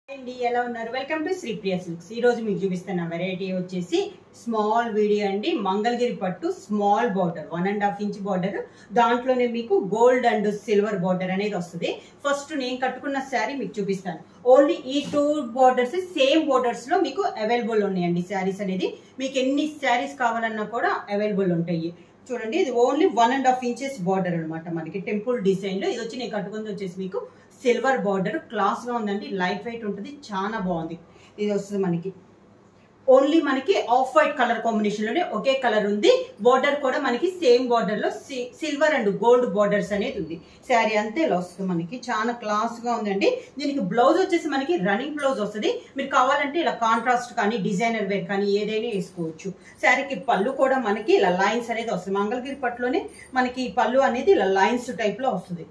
అండి ఎలా ఉన్నారు వెల్కమ్ టు శ్రీప్రియ సిల్క్స్ ఈ రోజు మీకు చూపిస్తున్న వెరైటీ వచ్చేసి స్మాల్ వీడియో అండి మంగళగిరి పట్టు స్మాల్ బార్డర్ 1.5 ఇంచ్ బార్డర్ దాంట్లోనే మీకు గోల్డ్ అండ్ సిల్వర్ బార్డర్ అనేది వస్తుంది ఫస్ట్ నేను కట్టుకున్న శారీ మీకు చూపిస్తాను ఓన్లీ ఈ టూ బార్డర్స్ సేమ్ బార్డర్స్ లో మీకు అవైలబుల్ ఉన్నాయండి శారీస్ అనేది మీకు ఎన్ని శారీస్ కావాలన్నా కూడా అవైలబుల్ ఉంటాయి చూడండి ఇది ఓన్లీ 1.5 ఇంచెస్ బార్డర్ అనమాట మనకి టెంపుల్ డిజైన్ లో ఇది వచ్చి నేను కట్టుకుంది వచ్చేసి మీకు సిల్వర్ బార్డర్ క్లాస్ గా ఉందండి లైట్ వెయిట్ ఉంటుంది చాలా బాగుంది ఇది వస్తుంది మనకి ఓన్లీ మనకి ఆఫ్ వైట్ కలర్ కాంబినేషన్ లోనే ఒకే కలర్ ఉంది బార్డర్ కూడా మనకి సేమ్ బార్డర్ లో సిల్వర్ అండ్ గోల్డ్ బార్డర్స్ అనేది ఉంది శారీ అంతే ఇలా వస్తుంది మనకి చాలా క్లాస్ గా ఉందండి దీనికి బ్లౌజ్ వచ్చేసి మనకి రన్నింగ్ బ్లౌజ్ వస్తుంది మీరు కావాలంటే ఇలా కాంట్రాస్ట్ కానీ డిజైనర్ వేర్ కానీ ఏదైనా వేసుకోవచ్చు శారీకి పళ్ళు కూడా మనకి ఇలా లైన్స్ అనేది వస్తుంది మంగళగిరి పట్టులోనే మనకి పళ్ళు అనేది ఇలా లైన్స్ టైప్ లో వస్తుంది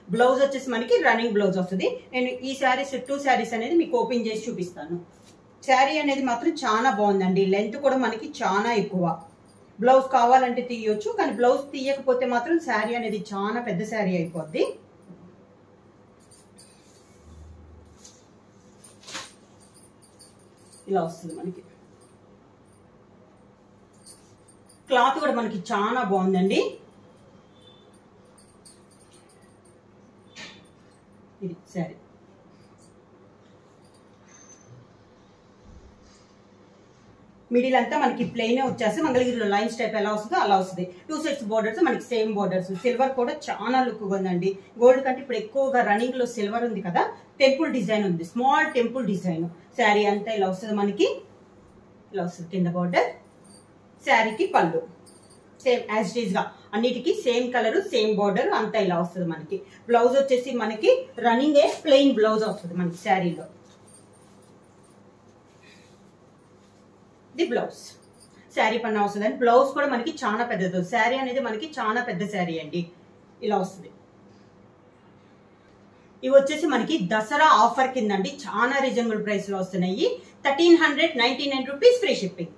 బ్లౌజ్ వచ్చేసి మనకి రన్నింగ్ బ్లౌజ్ వస్తుంది నేను ఈ శారీస్ టూ శారీస్ అనేది మీకు ఓపెన్ చేసి చూపిస్తాను శారీ అనేది మాత్రం చాలా బాగుందండి లెంత్ కూడా మనకి చాలా ఎక్కువ బ్లౌజ్ కావాలంటే తీయొచ్చు కానీ బ్లౌజ్ తీయకపోతే మాత్రం శారీ అనేది చాలా పెద్ద శారీ అయిపోద్ది ఇలా వస్తుంది మనకి క్లాత్ కూడా మనకి చాలా బాగుందండి ఇది శారీ మిడిల్ అంతా మనకి ప్లెయిన్ వచ్చేసి మంగళగిరిలో లైన్స్ టైప్ ఎలా వస్తుందో అలా వస్తుంది టూ సెట్స్ బోర్డర్స్ మనకి సేమ్ బోర్డర్స్ సిల్వర్ కూడా చాలా లుక్ ఉందండి గోల్డ్ కంటే ఇప్పుడు ఎక్కువగా రన్నింగ్ లో సిల్వర్ ఉంది కదా టెంపుల్ డిజైన్ ఉంది స్మాల్ టెంపుల్ డిజైన్ శారీ అంతా ఇలా వస్తుంది మనకి ఇలా వస్తుంది కింద బోర్డర్ శారీకి పళ్ళు సేమ్ యాజ్ ఇట్ ఈస్ గా అన్నిటికీ సేమ్ కలర్ సేమ్ బోర్డర్ అంతా ఇలా వస్తుంది మనకి బ్లౌజ్ వచ్చేసి మనకి రన్నింగ్ ప్లెయిన్ బ్లౌజ్ వస్తుంది మనకి శారీలో ఇది బ్లౌజ్ శారీ పన్న వస్తుంది అండి బ్లౌజ్ కూడా మనకి చాలా పెద్దది శారీ అనేది మనకి చాలా పెద్ద శారీ అండి ఇలా వస్తుంది ఇవి వచ్చేసి మనకి దసరా ఆఫర్ కింద అండి చాలా రీజనబుల్ ప్రైస్ లో వస్తున్నాయి 1399 రూపీస్ ఫ్రీ షిప్పింగ్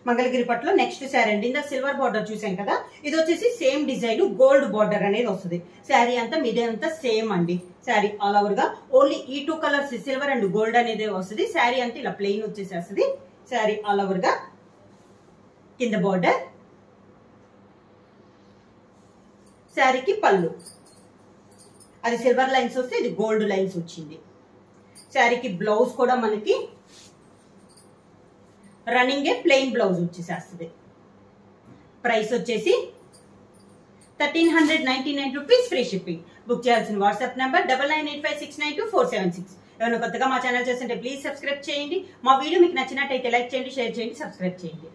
మంగళగిరి పట్టులో నెక్స్ట్ శారీ అండి ఇందా సిల్వర్ బార్డర్ చూసాం కదా ఇది వచ్చేసి సేమ్ డిజైన్ గోల్డ్ బార్డర్ అనేది వస్తుంది శారీ అంతా మిడే అంతా సేమ్ అండి శారీ ఆల్ ఓవర్ గా ఓన్లీ ఈ two colours silver and gold అనేది వస్తుంది శారీ అంతా ఇలా ప్లెయిన్ వచ్చేసేస్తుంది శారీ ఆల్ ఓవర్ గా కింద బార్డర్ శారీకి పళ్ళు అది సిల్వర్ లైన్స్ వస్తే ఇది గోల్డ్ లైన్స్ వచ్చింది శారీకి బ్లౌజ్ కూడా మనకి రన్నింగ్ ప్లెయిన్ బ్లౌజ్ వచ్చేసేస్తుంది ప్రైస్ వచ్చేసి 1399 రూపీస్ ఫ్రీ షిప్పింగ్ బుక్ చేయాల్సిన వాట్సాప్ నెంబర్ 9985692476 ఎవరైనా కొత్తగా మా ఛానల్ చేస్తుంటే ప్లీజ్ సబ్స్క్రైబ్ చేయండి మా వీడియో మీకు నచ్చినట్టయితే లైక్ చేయండి షేర్ చేయండి సబ్స్క్రైబ్ చేయండి